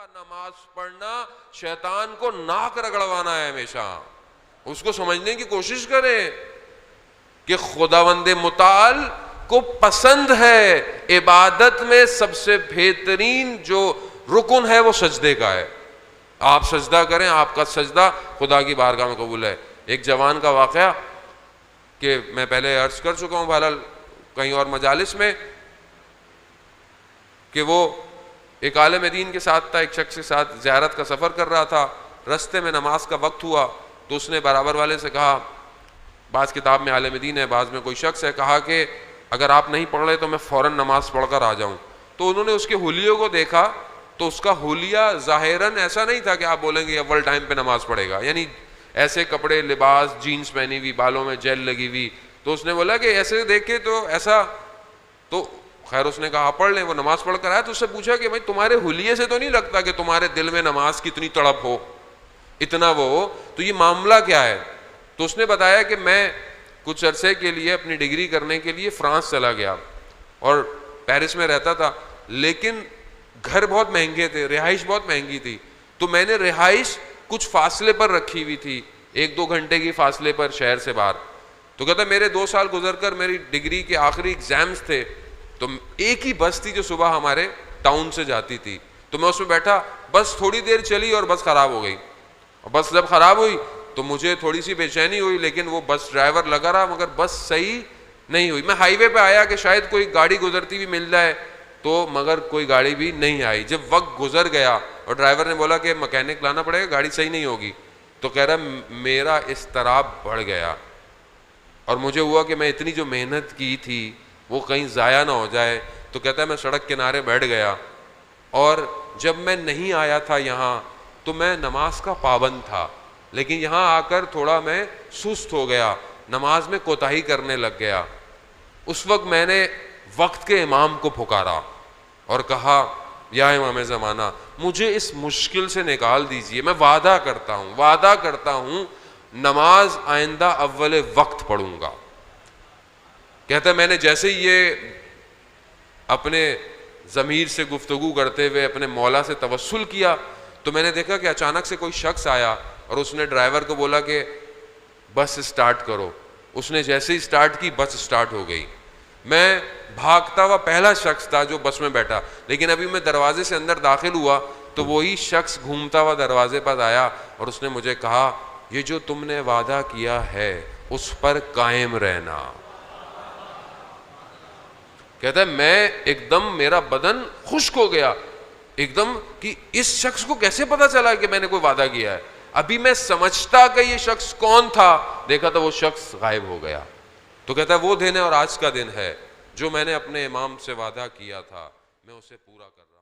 का नमाज पढ़ना शैतान को नाक रगड़वाना है। हमेशा उसको समझने की कोशिश करें कि खुदावंद मुताल को पसंद है इबादत में सबसे बेहतरीन जो रुकन है वो सजदे का है। आप सजदा करें, आपका सजदा खुदा की बारगाह में कबूल है। एक जवान का वाकया कि मैं पहले अर्ज कर चुका हूं बहरहाल कहीं और मजालिस में, कि वो एक आलिम दीन के साथ था, एक शख्स के साथ ज़ियारत का सफ़र कर रहा था। रस्ते में नमाज का वक्त हुआ तो उसने बराबर वाले से कहा, बाज़ किताब में आलिम दीन है, बाज़ में कोई शख्स है, कहा कि अगर आप नहीं पढ़ रहे तो मैं फ़ौरन नमाज पढ़ कर आ जाऊँ। तो उन्होंने उसके हुलियों को देखा तो उसका हुलिया ज़ाहिरन ऐसा नहीं था कि आप बोलेंगे अव्वल टाइम पे नमाज पढ़ेगा, यानी ऐसे कपड़े, लिबास, जीन्स पहनी हुई, बालों में जेल लगी हुई। तो उसने बोला कि ऐसे देख के तो ऐसा, तो खैर उसने कहा पढ़ लें। वो नमाज पढ़ कर आया तो उससे पूछा कि भाई तुम्हारे हुलिये से तो नहीं लगता कि तुम्हारे दिल में नमाज की इतनी तड़प हो, इतना वो हो, तो ये मामला क्या है? तो उसने बताया कि मैं कुछ अरसे के लिए अपनी डिग्री करने के लिए फ्रांस चला गया और पेरिस में रहता था, लेकिन घर बहुत महंगे थे, रिहाइश बहुत महंगी थी। तो मैंने रिहाइश कुछ फासले पर रखी हुई थी, 1-2 घंटे की फासले पर शहर से बाहर। तो कहता मेरे 2 साल गुजर कर मेरी डिग्री के आखिरी एग्जाम्स थे, तो एक ही बस थी जो सुबह हमारे टाउन से जाती थी। तो मैं उसमें बैठा, बस थोड़ी देर चली और बस खराब हो गई। और बस जब खराब हुई तो मुझे थोड़ी सी बेचैनी हुई, लेकिन वो बस ड्राइवर लगा रहा मगर बस सही नहीं हुई। मैं हाईवे पे आया कि शायद कोई गाड़ी गुजरती हुई मिल जाए, तो मगर कोई गाड़ी भी नहीं आई। जब वक्त गुजर गया और ड्राइवर ने बोला कि मैकेनिक लाना पड़ेगा, गाड़ी सही नहीं होगी, तो कह रहा मेरा इस्तराब बढ़ गया और मुझे हुआ कि मैं इतनी जो मेहनत की थी वो कहीं ज़ाया ना हो जाए। तो कहता है मैं सड़क किनारे बैठ गया और जब मैं नहीं आया था यहाँ तो मैं नमाज का पाबंद था, लेकिन यहाँ आकर थोड़ा मैं सुस्त हो गया, नमाज में कोताही करने लग गया। उस वक्त मैंने वक्त के इमाम को पुकारा और कहा या इमाम ज़माना मुझे इस मुश्किल से निकाल दीजिए, मैं वादा करता हूँ नमाज आइंदा अव्वल वक्त पढ़ूंगा। कहता है मैंने जैसे ही ये अपने ज़मीर से गुफ्तगू करते हुए अपने मौला से तवस्सुल किया तो मैंने देखा कि अचानक से कोई शख्स आया और उसने ड्राइवर को बोला कि बस स्टार्ट करो। उसने जैसे ही स्टार्ट की बस स्टार्ट हो गई। मैं भागता हुआ पहला शख्स था जो बस में बैठा, लेकिन अभी मैं दरवाजे से अंदर दाखिल हुआ तो वही शख्स घूमता हुआ दरवाजे पर आया और उसने मुझे कहा ये जो तुमने वादा किया है उस पर कायम रहना। कहता है मैं एकदम, मेरा बदन खुश्क हो गया एकदम कि इस शख्स को कैसे पता चला कि मैंने कोई वादा किया है। अभी मैं समझता कि ये शख्स कौन था, देखा तो वो शख्स गायब हो गया। तो कहता है वो दिन है और आज का दिन है जो मैंने अपने इमाम से वादा किया था, मैं उसे पूरा कर रहा हूं।